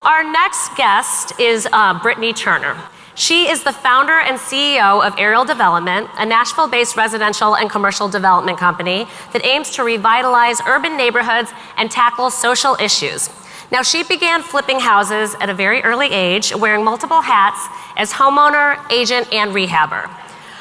our next guest is Britnie Turner. She is the founder and CEO of Aerial Development, a Nashville-based residential and commercial development company that aims to revitalize urban neighborhoods and tackle social issues. Now, she began flipping houses at a very early age, wearing multiple hats as homeowner, agent, and rehabber.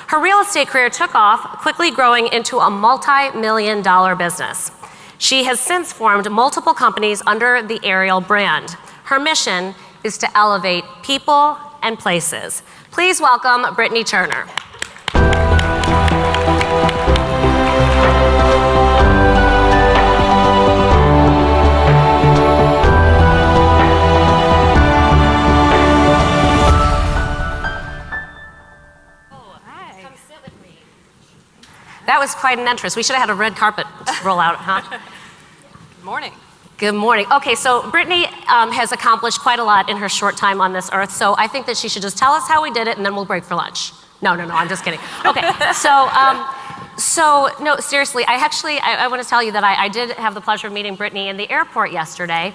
Her real estate career took off, quickly growing into a multi-million-dollar business. She has since formed multiple companies under the Aerial brand. Her mission is to elevate people and places. Please welcome Britnie Turner. That was quite an entrance. We should have had a red carpet roll out, huh? Good morning. Good morning. Okay, so Britnie has accomplished quite a lot in her short time on this earth, so I think that she should just tell us how we did it and then we'll break for lunch. No, I'm just kidding. Okay, no, seriously, I want to tell you that I did have the pleasure of meeting Britnie in the airport yesterday,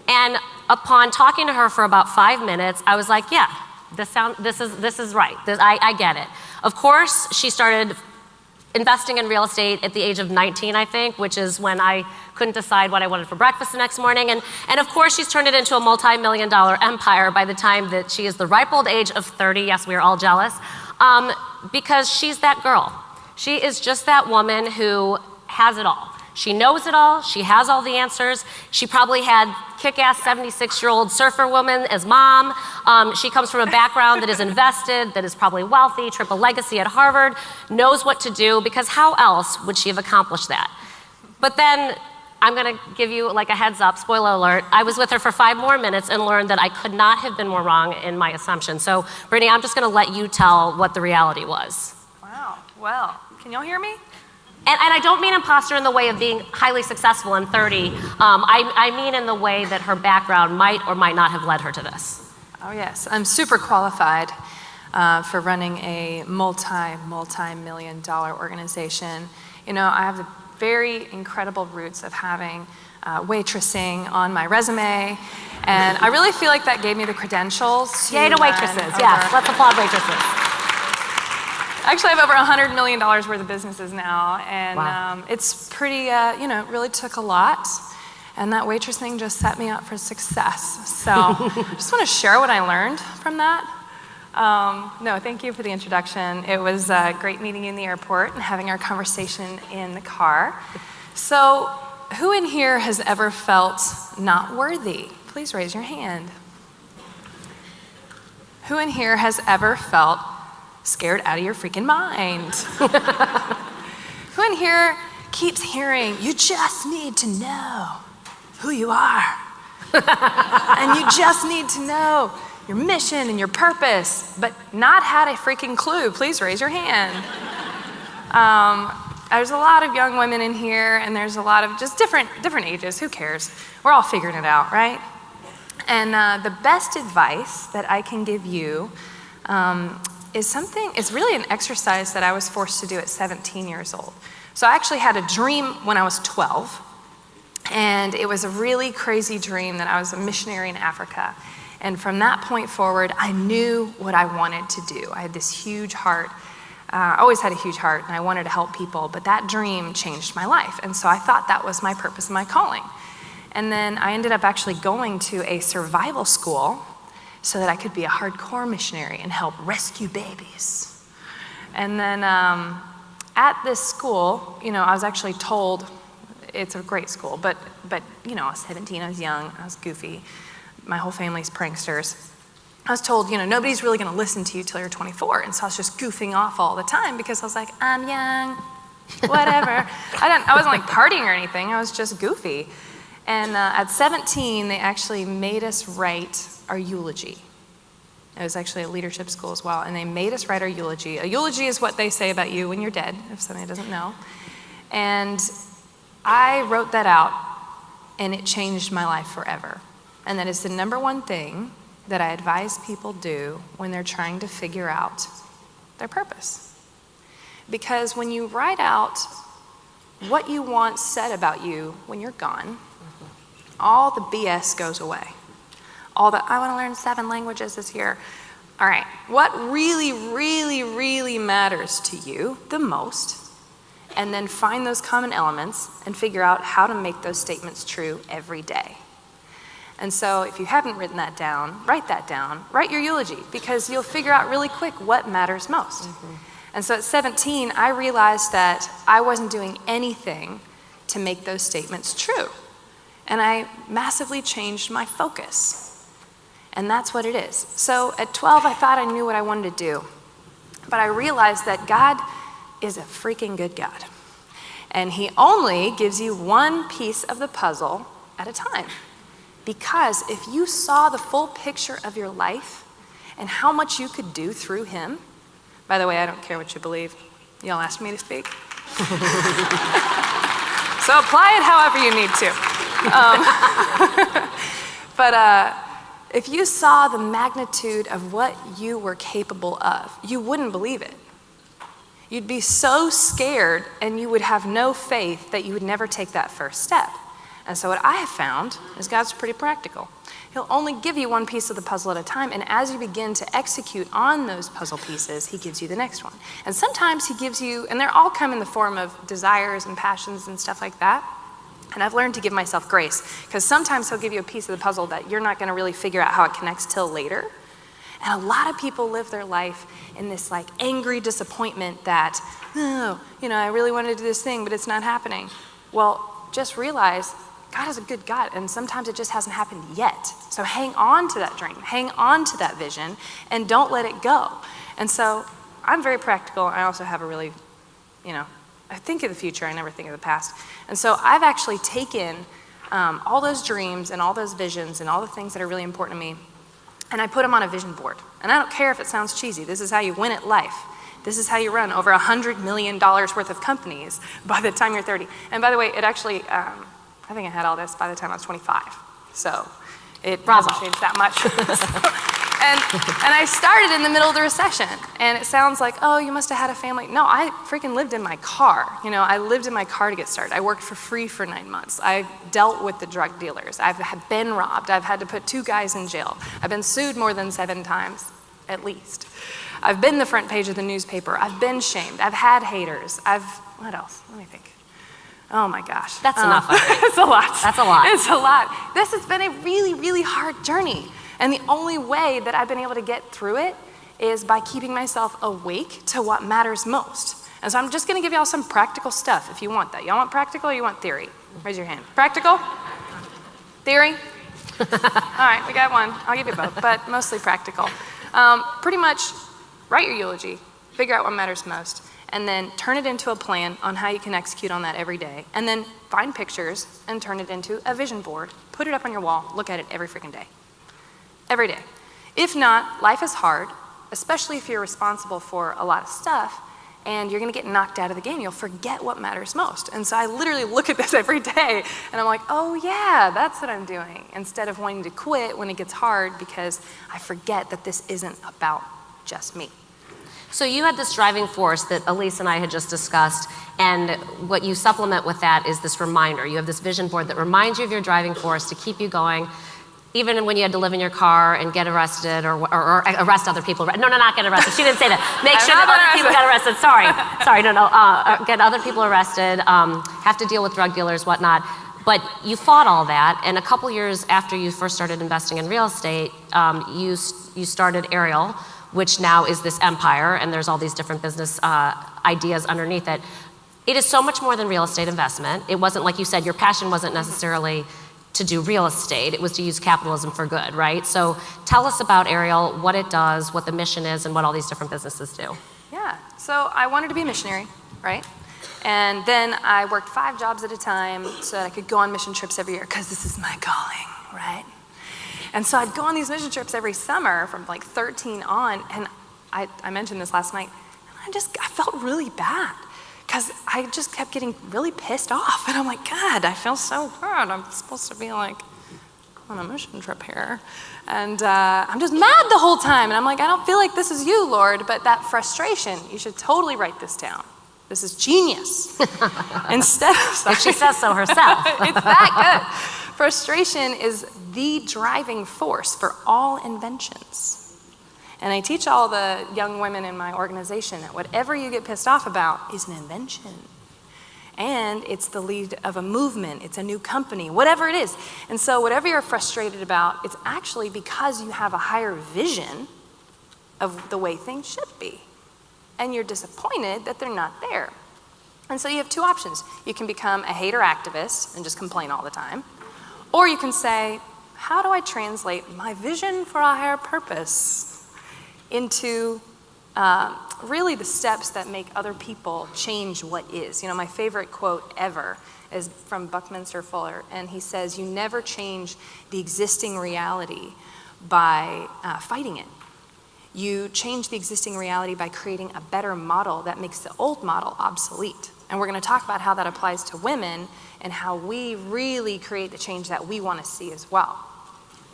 and upon talking to her for about 5 minutes, I was like, yeah, this is right. I get it. Of course, she started investing in real estate at the age of 19, I think, which is when I couldn't decide what I wanted for breakfast the next morning. And of course, she's turned it into a multi-million-dollar empire by the time that she is the ripe old age of 30. Yes, we are all jealous. Because she's that girl. She is just that woman who has it all. She knows it all. She has all the answers. She probably had kick-ass 76-year-old surfer woman as mom. She comes from a background that is invested, that is probably wealthy, triple legacy at Harvard, knows what to do, because how else would she have accomplished that? But then, I'm gonna give you like a heads up, spoiler alert, I was with her for 5 more minutes and learned that I could not have been more wrong in my assumption. So, Britnie, I'm just gonna let you tell what the reality was. Wow, well, can y'all hear me? And I don't mean imposter in the way of being highly successful in 30. I mean in the way that her background might or might not have led her to this. Oh yes, I'm super qualified for running a multi-million-dollar organization. You know, I have the very incredible roots of having waitressing on my resume, and I really feel like that gave me the credentials. Yay to waitresses, yes, let's applaud waitresses. Actually, I have over $100 million worth of businesses now, and wow. It's pretty, it really took a lot, and that waitress thing just set me up for success. So I just want to share what I learned from that. No, thank you for the introduction. It was great meeting you in the airport and having our conversation in the car. So who in here has ever felt not worthy? Please raise your hand. Who in here has ever felt scared out of your freaking mind? Who in here keeps hearing, you just need to know who you are? And you just need to know your mission and your purpose, but not had a freaking clue? Please raise your hand. There's a lot of young women in here, and there's a lot of just different ages. Who cares? We're all figuring it out, right? And the best advice that I can give you it's really an exercise that I was forced to do at 17 years old. So I actually had a dream when I was 12, and it was a really crazy dream that I was a missionary in Africa. And from that point forward, I knew what I wanted to do. I had this huge heart. I always had a huge heart, and I wanted to help people, but that dream changed my life. And so I thought that was my purpose and my calling. And then I ended up actually going to a survival school so that I could be a hardcore missionary and help rescue babies. And then at this school, I was actually told, it's a great school, but I was 17, I was young, I was goofy. My whole family's pranksters. I was told, nobody's really gonna listen to you till you're 24. And so I was just goofing off all the time because I was like, I'm young, whatever. I wasn't like partying or anything, I was just goofy. And at 17, they actually made us write our eulogy. It was actually a leadership school as well, and they made us write our eulogy. A eulogy is what they say about you when you're dead, if somebody doesn't know. And I wrote that out, and it changed my life forever. And that is the #1 thing that I advise people do when they're trying to figure out their purpose. Because when you write out what you want said about you when you're gone, all the BS goes away. All the, I want to learn 7 languages this year. All right, what really, really, really matters to you the most? And then find those common elements and figure out how to make those statements true every day. And so if you haven't written that down, write your eulogy, because you'll figure out really quick what matters most. And so at 17, I realized that I wasn't doing anything to make those statements true. And I massively changed my focus. And that's what it is. So at 12, I thought I knew what I wanted to do. But I realized that God is a freaking good God. And he only gives you one piece of the puzzle at a time. Because if you saw the full picture of your life and how much you could do through him, by the way, I don't care what you believe. Y'all asked me to speak. So apply it however you need to. But if you saw the magnitude of what you were capable of, you wouldn't believe it. You'd be so scared and you would have no faith that you would never take that first step. And so what I have found is God's pretty practical. He'll only give you one piece of the puzzle at a time, and as you begin to execute on those puzzle pieces, he gives you the next one. And sometimes he gives you, and they're all come in the form of desires and passions and stuff like that. And I've learned to give myself grace, because sometimes he'll give you a piece of the puzzle that you're not gonna really figure out how it connects till later. And a lot of people live their life in this like angry disappointment that, oh, I really wanted to do this thing, but it's not happening. Well, just realize God is a good God, and sometimes it just hasn't happened yet. So hang on to that dream, hang on to that vision, and don't let it go. And so I'm very practical. I also have a really, I think of the future, I never think of the past. And so I've actually taken all those dreams and all those visions and all the things that are really important to me, and I put them on a vision board. And I don't care if it sounds cheesy. This is how you win at life. This is how you run over $100 million worth of companies by the time you're 30. And by the way, it actually, I think I had all this by the time I was 25. So it hasn't changed that much. And I started in the middle of the recession. And it sounds like, oh, you must have had a family. No, I freaking lived in my car. I lived in my car to get started. I worked for free for 9 months. I dealt with the drug dealers. I've been robbed. I've had to put 2 guys in jail. I've been sued more than 7 times, at least. I've been the front page of the newspaper. I've been shamed. I've had haters. What else? Let me think. Oh my gosh. That's enough. It's a lot. That's a lot. It's a lot. This has been a really, really hard journey. And the only way that I've been able to get through it is by keeping myself awake to what matters most. And so I'm just gonna give y'all some practical stuff if you want that. Y'all want practical or you want theory? Raise your hand. Practical? Theory? All right, we got one. I'll give you both, but mostly practical. Pretty much write your eulogy, figure out what matters most, and then turn it into a plan on how you can execute on that every day. And then find pictures and turn it into a vision board. Put it up on your wall, look at it every freaking day. Every day. If not, life is hard, especially if you're responsible for a lot of stuff, and you're gonna get knocked out of the game. You'll forget what matters most. And so I literally look at this every day, and I'm like, oh yeah, that's what I'm doing, instead of wanting to quit when it gets hard, because I forget that this isn't about just me. So you had this driving force that Elise and I had just discussed, and what you supplement with that is this reminder. You have this vision board that reminds you of your driving force to keep you going, even when you had to live in your car and get arrested or arrest other people. No, not get arrested. She didn't say that. Make sure that other people got arrested. Sorry, no. Get other people arrested, have to deal with drug dealers, whatnot. But you fought all that, and a couple years after you first started investing in real estate, you started Ariel, which now is this empire, and there's all these different business ideas underneath it. It is so much more than real estate investment. It wasn't, like you said, your passion wasn't necessarily to do real estate, it was to use capitalism for good, right? So tell us about Ariel, what it does, what the mission is, and what all these different businesses do. Yeah, so I wanted to be a missionary, right? And then I worked 5 jobs at a time so that I could go on mission trips every year, because this is my calling, right? And so I'd go on these mission trips every summer from like 13 on, and I mentioned this last night, and I felt really bad, because I just kept getting really pissed off. And I'm like, God, I feel so bad. I'm supposed to be like on a mission trip here. And I'm just mad the whole time. And I'm like, I don't feel like this is you, Lord. But that frustration, you should totally write this down. This is genius. Instead of, if she says so herself. It's that good. Frustration is the driving force for all inventions. And I teach all the young women in my organization that whatever you get pissed off about is an invention. And it's the lead of a movement, it's a new company, whatever it is. And so whatever you're frustrated about, it's actually because you have a higher vision of the way things should be. And you're disappointed that they're not there. And so you have two options. You can become a hater activist and just complain all the time. Or you can say, how do I translate my vision for a higher purpose into really the steps that make other people change what is. You know, my favorite quote ever is from Buckminster Fuller, and he says, you never change the existing reality by fighting it. You change the existing reality by creating a better model that makes the old model obsolete. And we're going to talk about how that applies to women and how we really create the change that we want to see as well.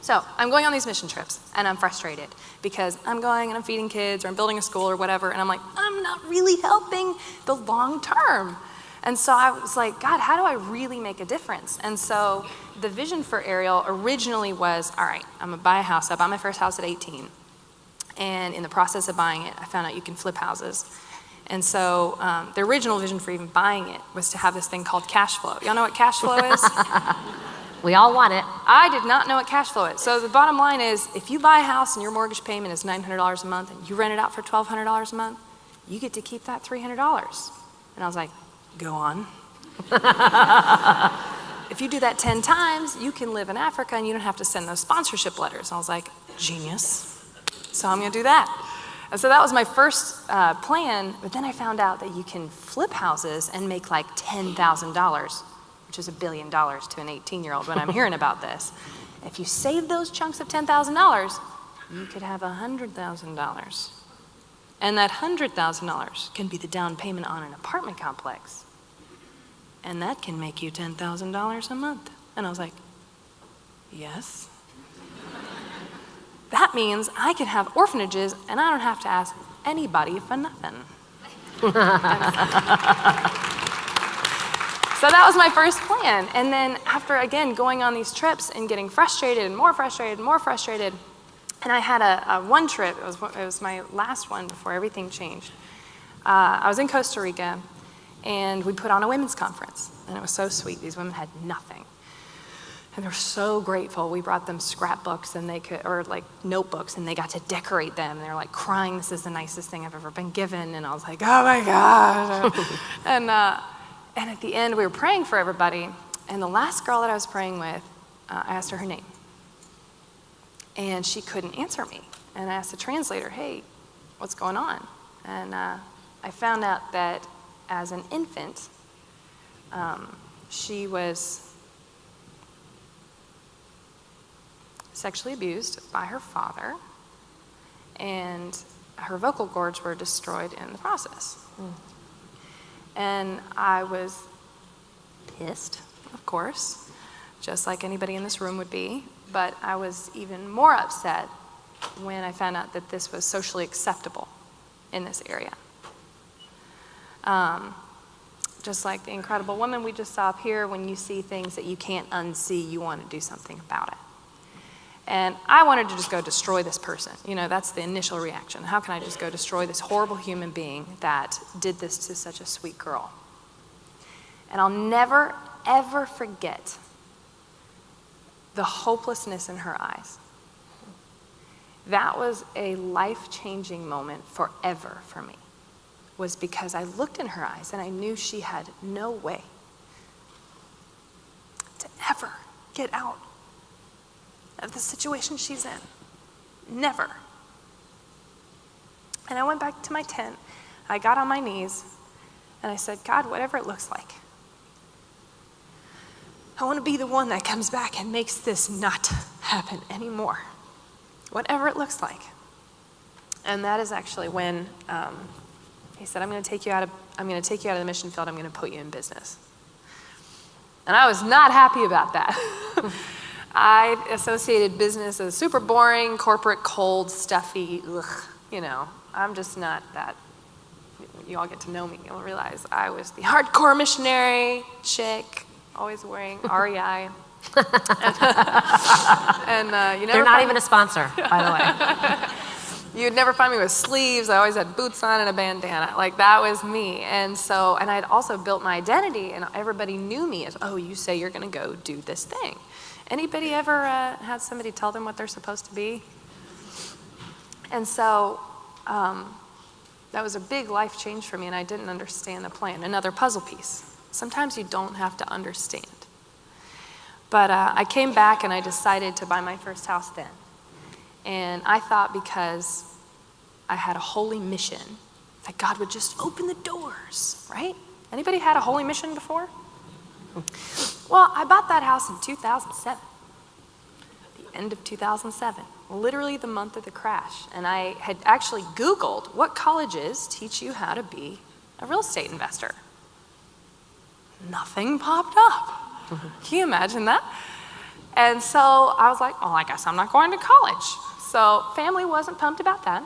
So I'm going on these mission trips and I'm frustrated because I'm going and I'm feeding kids or I'm building a school or whatever, and I'm like, I'm not really helping the long term. And so I was like, God, how do I really make a difference? And so the vision for Ariel originally was, all right, I'm gonna buy a house. I bought my first house at 18. And in the process of buying it, I found out you can flip houses. And so the original vision for even buying it was to have this thing called cash flow. Y'all know what cash flow is? We all want it. I did not know what cash flow is. So the bottom line is, if you buy a house and your mortgage payment is $900 a month and you rent it out for $1,200 a month, you get to keep that $300. And I was like, go on. If you do that 10 times, you can live in Africa and you don't have to send those sponsorship letters. And I was like, genius. So I'm gonna do that. And so that was my first plan, but then I found out that you can flip houses and make like $10,000, which is $1 billion to an 18-year-old when I'm hearing about this. If you save those chunks of $10,000, you could have $100,000. And that $100,000 can be the down payment on an apartment complex. And that can make you $10,000 a month. And I was like, yes. That means I can have orphanages and I don't have to ask anybody for nothing. So that was my first plan. And then after, again, going on these trips and getting frustrated and more frustrated and more frustrated, and I had a one trip, it was my last one before everything changed. I was in Costa Rica, and we put on a women's conference, and it was so sweet. These women had nothing. And they're so grateful. We brought them scrapbooks and or like notebooks, and they got to decorate them. And they're like crying, this is the nicest thing I've ever been given. And I was like, oh my God. And at the end, we were praying for everybody. And the last girl that I was praying with, I asked her name. And she couldn't answer me. And I asked the translator, hey, what's going on? And I found out that as an infant, she was sexually abused by her father, and her vocal cords were destroyed in the process. And I was pissed, of course, just like anybody in this room would be, but I was even more upset when I found out that this was socially acceptable in this area. Just like the incredible woman we just saw up here, when you see things that you can't unsee, you want to do something about it. And I wanted to just go destroy this person. You know, that's the initial reaction. How can I just go destroy this horrible human being that did this to such a sweet girl? And I'll never, ever forget the hopelessness in her eyes. That was a life-changing moment forever for me, was because I looked in her eyes and I knew she had no way to ever get out of the situation she's in. Never. And I went back to my tent, I got on my knees, and I said, God, whatever it looks like, I want to be the one that comes back and makes this not happen anymore. Whatever it looks like. And that is actually when he said, I'm going to take you out of the mission field, I'm going to put you in business. And I was not happy about that. I associated business as super boring, corporate, cold, stuffy, you know. I'm just not that. You all get to know me, you'll realize I was the hardcore missionary chick, always wearing REI. They're not even a sponsor, by the way. You'd never find me with sleeves. I always had boots on and a bandana. Like, that was me. And I'd also built my identity, and everybody knew me as, oh, you say you're going to go do this thing. Anybody ever had somebody tell them what they're supposed to be? And so that was a big life change for me, and I didn't understand the plan. Another puzzle piece. Sometimes you don't have to understand. But I came back and I decided to buy my first house then. And I thought because I had a holy mission that God would just open the doors, right? Anybody had a holy mission before? Well, I bought that house in 2007, the end of 2007, literally the month of the crash. And I had actually Googled what colleges teach you how to be a real estate investor. Nothing popped up. Can you imagine that? And so I was like, oh, I guess I'm not going to college. So family wasn't pumped about that.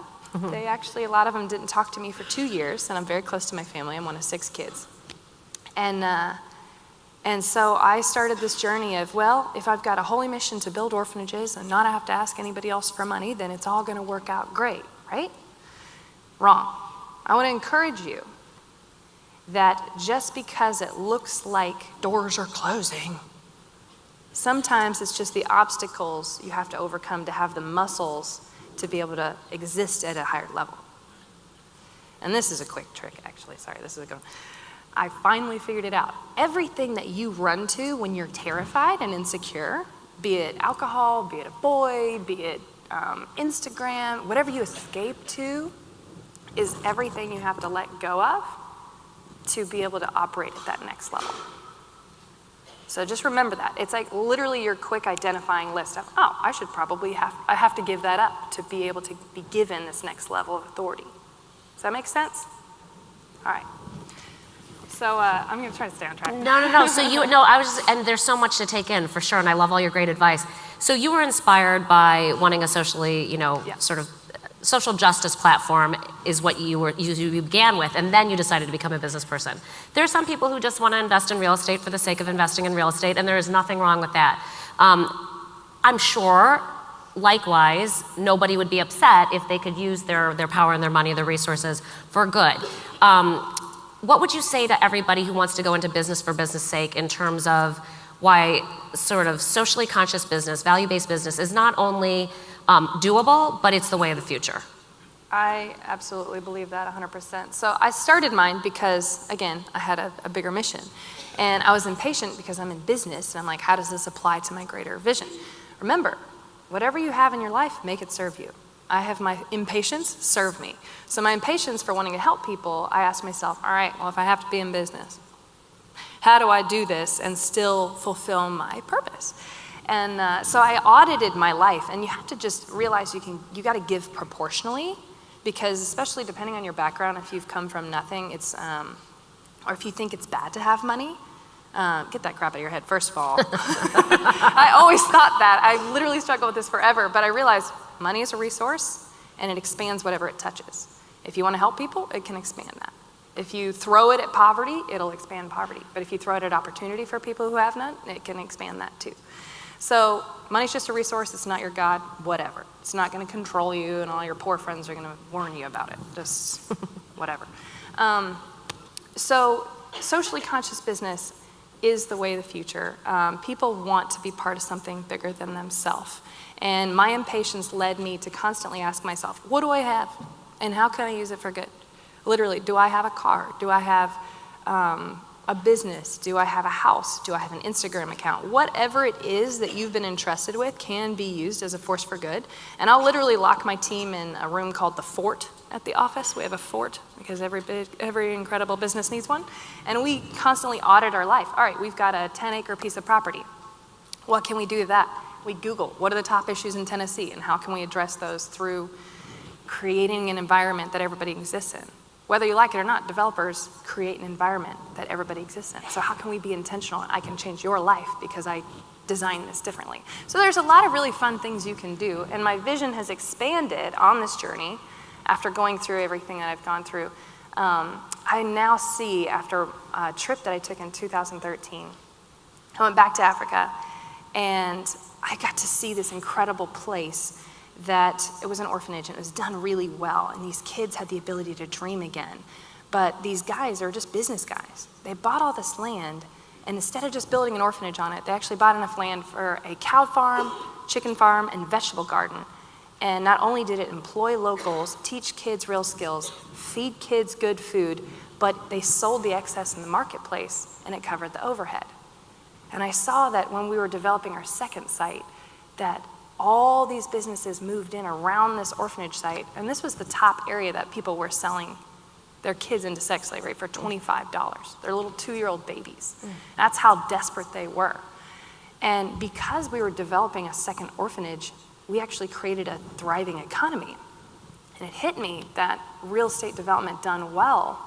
They actually, a lot of them didn't talk to me for 2 years, and I'm very close to my family. I'm one of 6 kids. And so I started this journey of, well, if I've got a holy mission to build orphanages and not have to ask anybody else for money, then it's all going to work out great, right? Wrong. I want to encourage you that just because it looks like doors are closing, sometimes it's just the obstacles you have to overcome to have the muscles to be able to exist at a higher level. And this is a quick trick, actually. Sorry, this is a good one. I finally figured it out. Everything that you run to when you're terrified and insecure, be it alcohol, be it a boy, be it Instagram, whatever you escape to, is everything you have to let go of to be able to operate at that next level. So just remember that. It's like literally your quick identifying list of, oh, I have to give that up to be able to be given this next level of authority. Does that make sense? All right. So I'm going to try to stay on track. No. So and there's so much to take in for sure, and I love all your great advice. So you were inspired by wanting a socially, sort of social justice platform is what you began with, and then you decided to become a business person. There are some people who just want to invest in real estate for the sake of investing in real estate, and there is nothing wrong with that. I'm sure, likewise, nobody would be upset if they could use their power and their money, their resources for good. What would you say to everybody who wants to go into business for business sake in terms of why sort of socially conscious business, value-based business is not only doable, but it's the way of the future? I absolutely believe that 100%. So I started mine because, again, I had a bigger mission. And I was impatient because I'm in business, and I'm like, how does this apply to my greater vision? Remember, whatever you have in your life, make it serve you. I have my impatience, serve me. So my impatience for wanting to help people, I asked myself, all right, well, if I have to be in business, how do I do this and still fulfill my purpose? And so I audited my life, and you have to just realize you got to give proportionally, because especially depending on your background, if you've come from nothing, or if you think it's bad to have money, get that crap out of your head, first of all. I always thought that. I literally struggled with this forever, but I realized money is a resource, and it expands whatever it touches. If you want to help people, it can expand that. If you throw it at poverty, it'll expand poverty. But if you throw it at opportunity for people who have none, it can expand that too. So money's just a resource. It's not your God, whatever. It's not going to control you, and all your poor friends are going to warn you about it. Just whatever. So socially conscious business is the way of the future. People want to be part of something bigger than themselves. And my impatience led me to constantly ask myself, what do I have? And how can I use it for good? Literally, do I have a car? Do I have a business? Do I have a house? Do I have an Instagram account? Whatever it is that you've been entrusted with can be used as a force for good. And I'll literally lock my team in a room called the Fort at the office. We have a fort because every incredible business needs one. And we constantly audit our life. All right, we've got a 10-acre piece of property. What can we do with that? We Google, what are the top issues in Tennessee, and how can we address those through creating an environment that everybody exists in? Whether you like it or not, developers create an environment that everybody exists in. So how can we be intentional? I can change your life because I designed this differently. So there's a lot of really fun things you can do, and my vision has expanded on this journey after going through everything that I've gone through. I now see, after a trip that I took in 2013, I went back to Africa, And I got to see this incredible place that it was an orphanage and it was done really well. And these kids had the ability to dream again. But these guys are just business guys. They bought all this land, and instead of just building an orphanage on it, they actually bought enough land for a cow farm, chicken farm, and vegetable garden. And not only did it employ locals, teach kids real skills, feed kids good food, but they sold the excess in the marketplace, and it covered the overhead. And I saw that when we were developing our second site, that all these businesses moved in around this orphanage site, and this was the top area that people were selling their kids into sex slavery for $25. Their little 2-year-old babies. That's how desperate they were. And because we were developing a second orphanage, we actually created a thriving economy. And it hit me that real estate development done well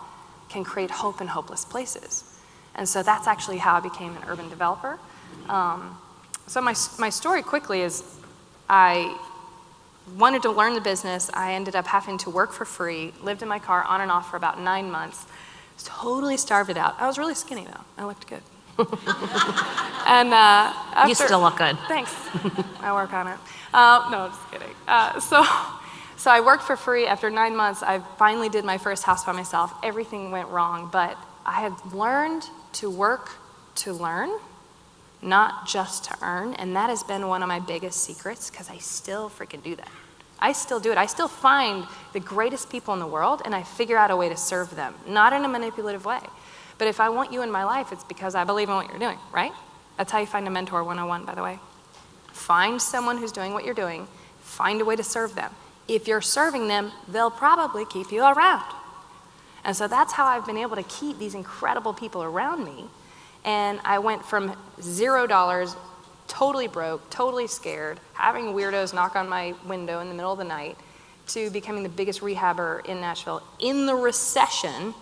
can create hope in hopeless places. And so that's actually how I became an urban developer. So my story quickly is I wanted to learn the business. I ended up having to work for free, lived in my car on and off for about 9 months, totally starved it out. I was really skinny though. I looked good. And after, you still look good. Thanks. I work on it. No, just kidding. So I worked for free. After 9 months, I finally did my first house by myself. Everything went wrong, but I had learned to work to learn, not just to earn, and that has been one of my biggest secrets, because I still freaking do that. I still do it. I still find the greatest people in the world, and I figure out a way to serve them, not in a manipulative way. But if I want you in my life, it's because I believe in what you're doing, right? That's how you find a mentor 101, by the way. Find someone who's doing what you're doing, find a way to serve them. If you're serving them, they'll probably keep you around. And so that's how I've been able to keep these incredible people around me. And I went from $0, totally broke, totally scared, having weirdos knock on my window in the middle of the night, to becoming the biggest rehabber in Nashville in the recession,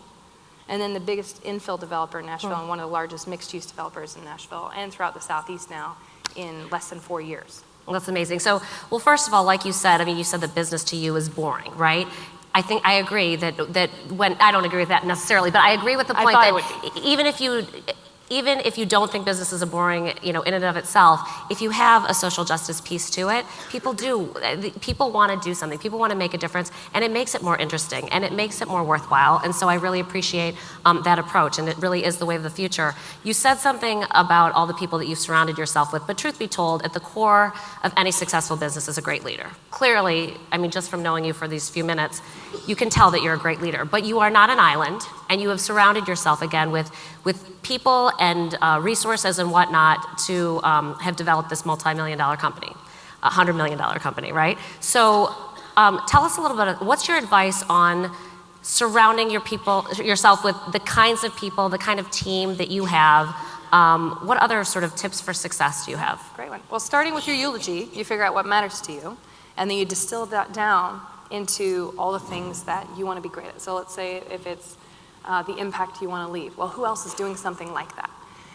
and then the biggest infill developer in Nashville, and one of the largest mixed-use developers in Nashville and throughout the Southeast now in less than 4 years. Well, that's amazing. So, well, first of all, like you said, I mean, you said that business to you is boring, right? I think I agree that when, I don't agree with that necessarily, but I agree with the point that even if you don't think businesses are boring, in and of itself, if you have a social justice piece to it, people want to do something. People want to make a difference, and it makes it more interesting, and it makes it more worthwhile. And so I really appreciate that approach, and it really is the way of the future. You said something about all the people that you've surrounded yourself with, but truth be told, at the core of any successful business is a great leader. Clearly, I mean, just from knowing you for these few minutes, you can tell that you're a great leader, but you are not an island, and you have surrounded yourself, again, with people and resources and whatnot to have developed this multi-million-dollar company, $100 million company, right? So tell us a little bit, what's your advice on surrounding yourself with the kinds of people, the kind of team that you have? What other sort of tips for success do you have? Great one. Well, starting with your eulogy, you figure out what matters to you, and then you distill that down into all the things that you want to be great at. So let's say if it's the impact you want to leave. Well, who else is doing something like that?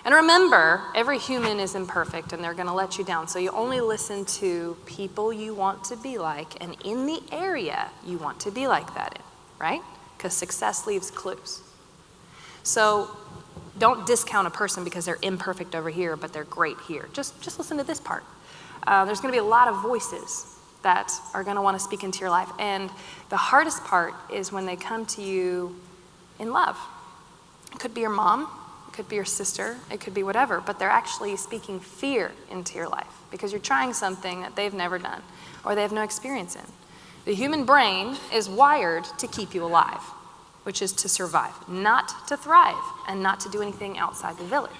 And remember, every human is imperfect, and they're going to let you down. So you only listen to people you want to be like, and in the area you want to be like that in, right? Because success leaves clues. So don't discount a person because they're imperfect over here, but they're great here. Just listen to this part. There's going to be a lot of voices that are going to want to speak into your life. And the hardest part is when they come to you in love. It could be your mom, it could be your sister, it could be whatever, but they're actually speaking fear into your life because you're trying something that they've never done or they have no experience in. The human brain is wired to keep you alive, which is to survive, not to thrive, and not to do anything outside the village.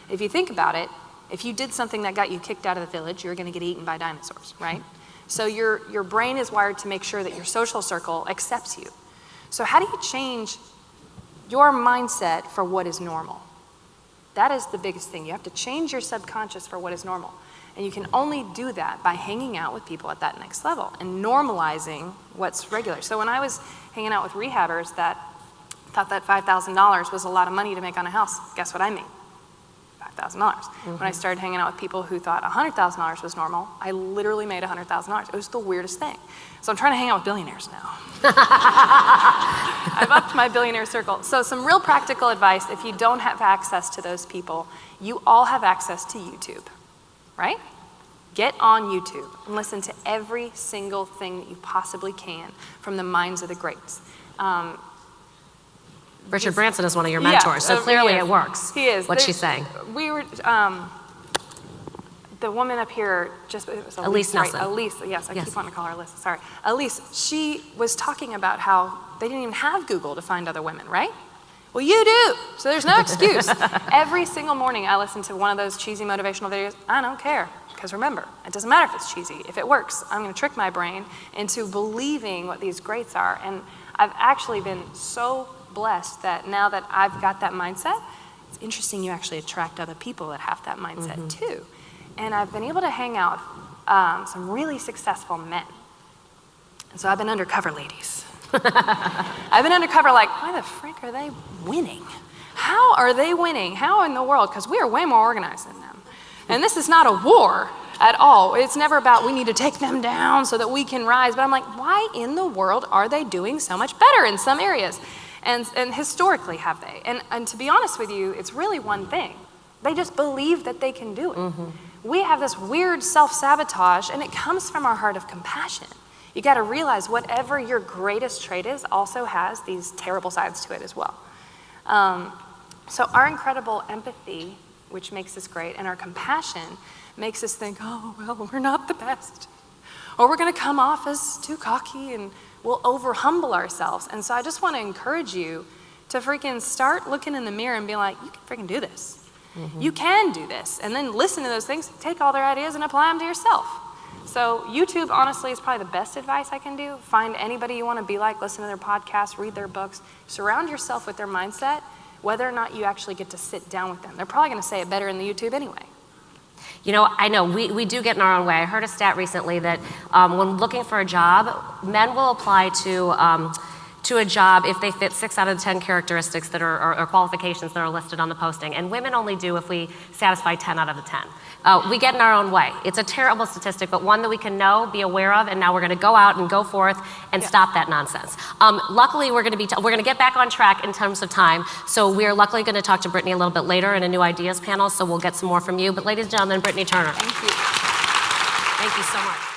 If you think about it, if you did something that got you kicked out of the village, you're going to get eaten by dinosaurs, right? So your brain is wired to make sure that your social circle accepts you. So how do you change your mindset for what is normal? That is the biggest thing. You have to change your subconscious for what is normal. And you can only do that by hanging out with people at that next level and normalizing what's regular. So when I was hanging out with rehabbers that thought that $5,000 was a lot of money to make on a house, guess what I made? $5,000. When I started hanging out with people who thought $100,000 was normal, I literally made $100,000. It was the weirdest thing. So I'm trying to hang out with billionaires now. I've upped my billionaire circle. So some real practical advice, if you don't have access to those people, you all have access to YouTube. right? Get on YouTube and listen to every single thing that you possibly can from the minds of the greats. Richard Branson is one of your mentors, so clearly it works. He is. What she's saying. We were, the woman up here, it was Elise Nelson. Right? Elise, yes, I keep wanting to call her Elise, sorry. Elise, she was talking about how they didn't even have Google to find other women, right? Well, you do, so there's no excuse. Every single morning I listen to one of those cheesy motivational videos. I don't care, because remember, it doesn't matter if it's cheesy. If it works, I'm gonna trick my brain into believing what these greats are. And I've actually been so blessed that now that I've got that mindset, it's interesting you actually attract other people that have that mindset too. And I've been able to hang out some really successful men. And so I've been undercover, ladies. I've been undercover like, why the frick are they winning? How are they winning? How in the world? Because we are way more organized than them. And this is not a war at all. It's never about we need to take them down so that we can rise. But I'm like, why in the world are they doing so much better in some areas? And historically have they? And to be honest with you, it's really one thing. They just believe that they can do it. We have this weird self-sabotage, and it comes from our heart of compassion. You got to realize whatever your greatest trait is also has these terrible sides to it as well. So our incredible empathy, which makes us great, and our compassion makes us think, oh, well, we're not the best. Or we're going to come off as too cocky, and we'll over-humble ourselves. And so I just want to encourage you to freaking start looking in the mirror and be like, you can freaking do this. You can do this. And then listen to those things, take all their ideas and apply them to yourself. So YouTube, honestly, is probably the best advice I can do. Find anybody you want to be like, listen to their podcasts, read their books, surround yourself with their mindset, whether or not you actually get to sit down with them. They're probably going to say it better in the YouTube anyway. You know, I know we do get in our own way. I heard a stat recently that when looking for a job, men will apply to a job if they fit 6 out of 10 characteristics that are or qualifications that are listed on the posting, and women only do if we satisfy 10 out of the 10. We get in our own way. It's a terrible statistic, but one that we can know, be aware of, and now we're going to go out and go forth and stop that nonsense. Luckily, we're going to get back on track in terms of time. So we're luckily going to talk to Britnie a little bit later in a new ideas panel. So we'll get some more from you. But ladies and gentlemen, Britnie Turner. Thank you. Thank you so much.